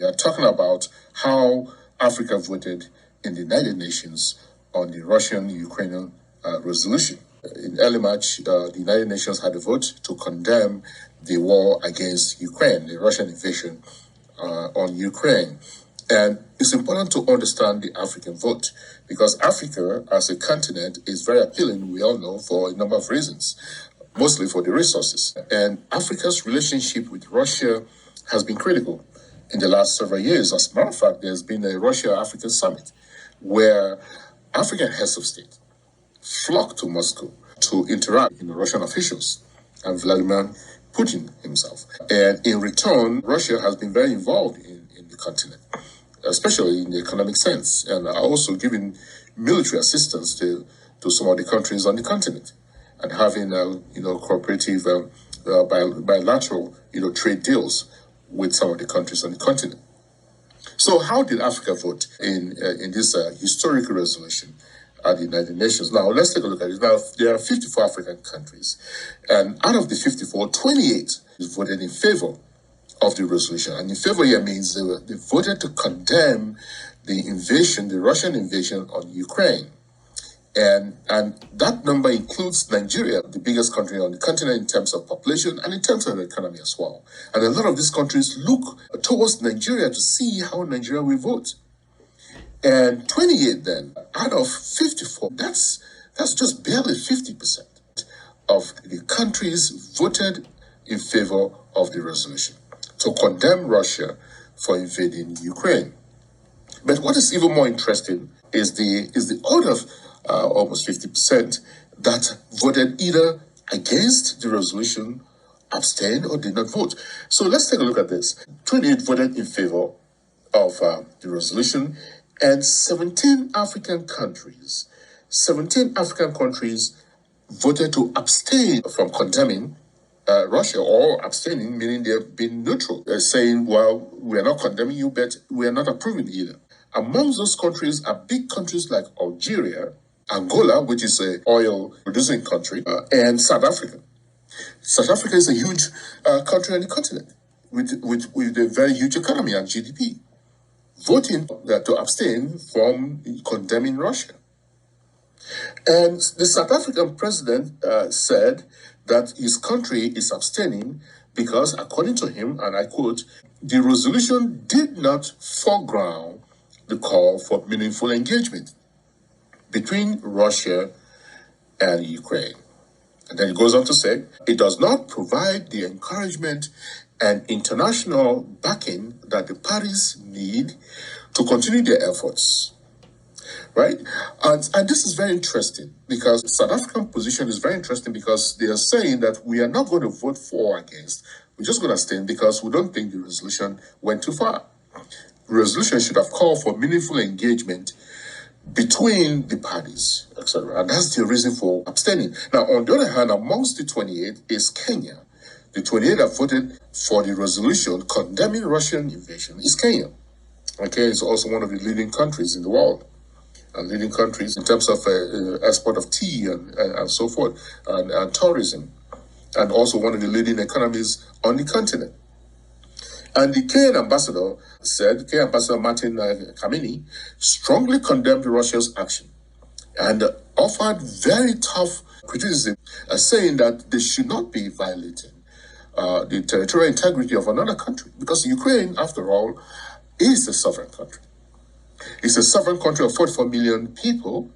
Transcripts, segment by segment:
We are talking about how Africa voted in the United Nations on the Russian-Ukrainian resolution. In early March, the United Nations had a vote to condemn the war against Ukraine, the Russian invasion on Ukraine. And it's important to understand the African vote because Africa as a continent is very appealing, we all know, for a number of reasons, mostly for the resources. And Africa's relationship with Russia has been critical in the last several years. As a matter of fact, there's been a Russia-African summit where African heads of state flocked to Moscow to interact with Russian officials and Vladimir Putin himself. And in return, Russia has been very involved in the continent, especially in the economic sense, and also giving military assistance to some of the countries on the continent, and having cooperative bilateral trade deals with some of the countries on the continent. So how did Africa vote in this historic resolution at the United Nations? Now, let's take a look at it. Now, there are 54 African countries, and out of the 54, 28 voted in favor of the resolution. And in favor here means they voted to condemn the Russian invasion on Ukraine. And that number includes Nigeria, the biggest country on the continent in terms of population and in terms of the economy as well. And a lot of these countries look towards Nigeria to see how Nigeria will vote. And 28 then, out of 54, that's just barely 50% of the countries voted in favor of the resolution to condemn Russia for invading Ukraine. But what is even more interesting is the order of almost 50% that voted either against the resolution, abstained, or did not vote. So let's take a look at this. 28 voted in favor of the resolution, and 17 African countries voted to abstain from condemning Russia, or abstaining, meaning they've been neutral. They're saying, well, we're not condemning you, but we're not approving either. Amongst those countries are big countries like Algeria, Angola, which is an oil-producing country, and South Africa. South Africa is a huge country on the continent with a very huge economy and GDP, voting to abstain from condemning Russia. And the South African president said that his country is abstaining because, according to him, and I quote, the resolution did not foreground the call for meaningful engagement between Russia and Ukraine. And then he goes on to say, it does not provide the encouragement and international backing that the parties need to continue their efforts. Right? And this is very interesting because the South African position is very interesting because they are saying that we are not going to vote for or against. We're just going to abstain because we don't think the resolution went too far. The resolution should have called for meaningful engagement between the parties, etc. And that's the reason for abstaining. Now, on the other hand, amongst the 28 is Kenya. The 28 that voted for the resolution condemning Russian invasion is Kenya. Okay, it's also one of the leading countries in the world, and leading countries in terms of export of tea and so forth, and tourism, and also one of the leading economies on the continent. And the Kenyan ambassador Martin Kamini strongly condemned Russia's action and offered very tough criticism, saying that they should not be violating the territorial integrity of another country, because Ukraine, after all, is a sovereign country. It's a sovereign country of 44 million people,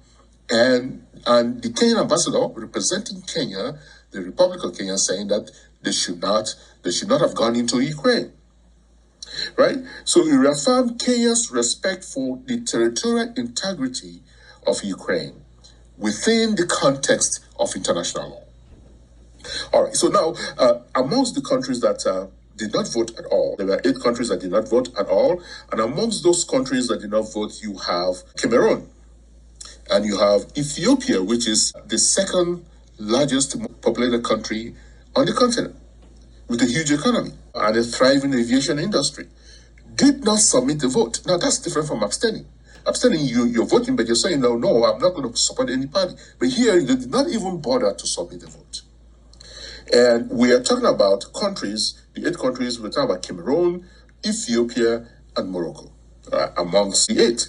and the Kenyan ambassador representing Kenya, the Republic of Kenya, saying that they should not have gone into Ukraine. Right? So he reaffirmed Kenya's respect for the territorial integrity of Ukraine within the context of international law. All right, so now, amongst the countries that did not vote at all, there were 8 countries that did not vote at all, and amongst those countries that did not vote, you have Cameroon, and you have Ethiopia, which is the second largest populated country on the continent, with a huge economy and a thriving aviation industry, did not submit the vote. Now, that's different from abstaining. Abstaining, you're voting, but you're saying, no, I'm not going to support any party. But here, they did not even bother to submit the vote. And we are talking about countries, the 8 countries, we're talking about Cameroon, Ethiopia, and Morocco, amongst the eight.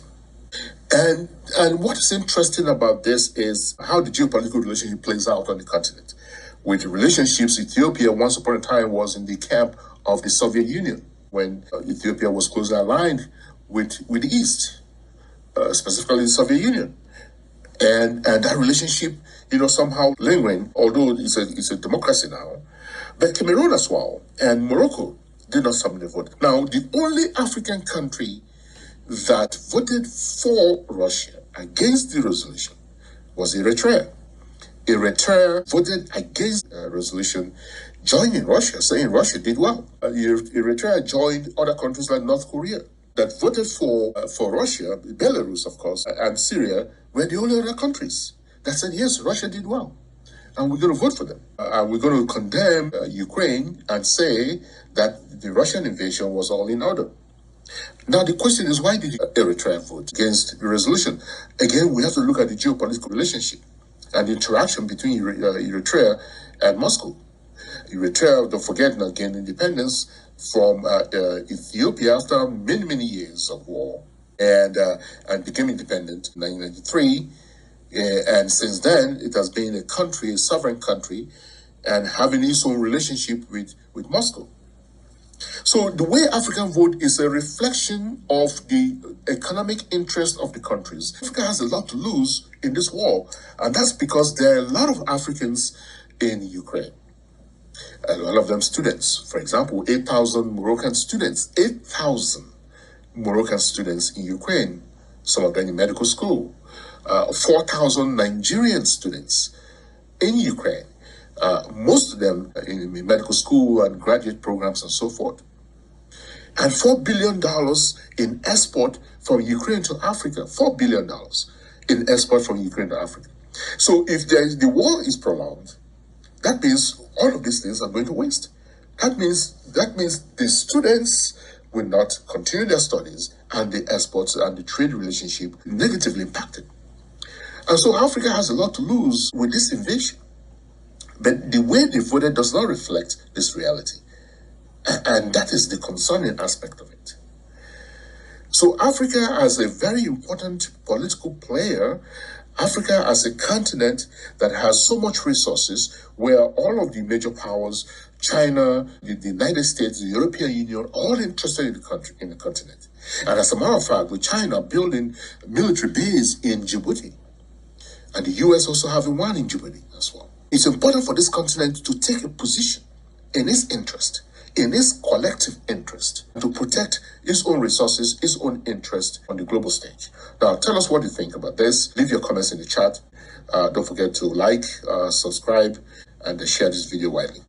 And what is interesting about this is how the geopolitical relationship plays out on the continent. With relationships, Ethiopia once upon a time was in the camp of the Soviet Union when Ethiopia was closely aligned with the East, specifically the Soviet Union. And that relationship, somehow lingering, although it's a democracy now. But Cameroon as well and Morocco did not submit a vote. Now, the only African country that voted for Russia against the resolution was Eritrea. Eritrea voted against the resolution, joining Russia, saying Russia did well. Eritrea joined other countries like North Korea that voted for Russia. Belarus, of course, and Syria were the only other countries that said, yes, Russia did well, and we're going to vote for them. We're going to condemn Ukraine and say that the Russian invasion was all in order. Now, the question is, why did Eritrea vote against the resolution? Again, we have to look at the geopolitical relationship and the interaction between Eritrea and Moscow. Eritrea, don't forget, now gained independence from Ethiopia after many, many years of war and became independent in 1993. And since then, it has been a country, a sovereign country, and having its own relationship with Moscow. So the way African vote is a reflection of the economic interest of the countries. Africa has a lot to lose in this war, and that's because there are a lot of Africans in Ukraine. A lot of them students. For example, 8,000 Moroccan students. 8,000 Moroccan students in Ukraine, some of them in medical school. 4,000 Nigerian students in Ukraine. Most of them in medical school and graduate programs and so forth. And $4 billion in export from Ukraine to Africa. $4 billion in export from Ukraine to Africa. So if the war is prolonged, that means all of these things are going to waste. That means the students will not continue their studies, and the exports and the trade relationship negatively impacted. And so Africa has a lot to lose with this invasion. But the way they voted does not reflect this reality. And that is the concerning aspect of it. So Africa as a very important political player, Africa as a continent that has so much resources, where all of the major powers, China, the United States, the European Union, all interested in the continent. And as a matter of fact, with China building a military base in Djibouti, and the US also having one in Djibouti as well. It's important for this continent to take a position in its interest, in its collective interest, to protect its own resources, its own interest on the global stage. Now, tell us what you think about this. Leave your comments in the chat. Don't forget to like, subscribe, and share this video widely.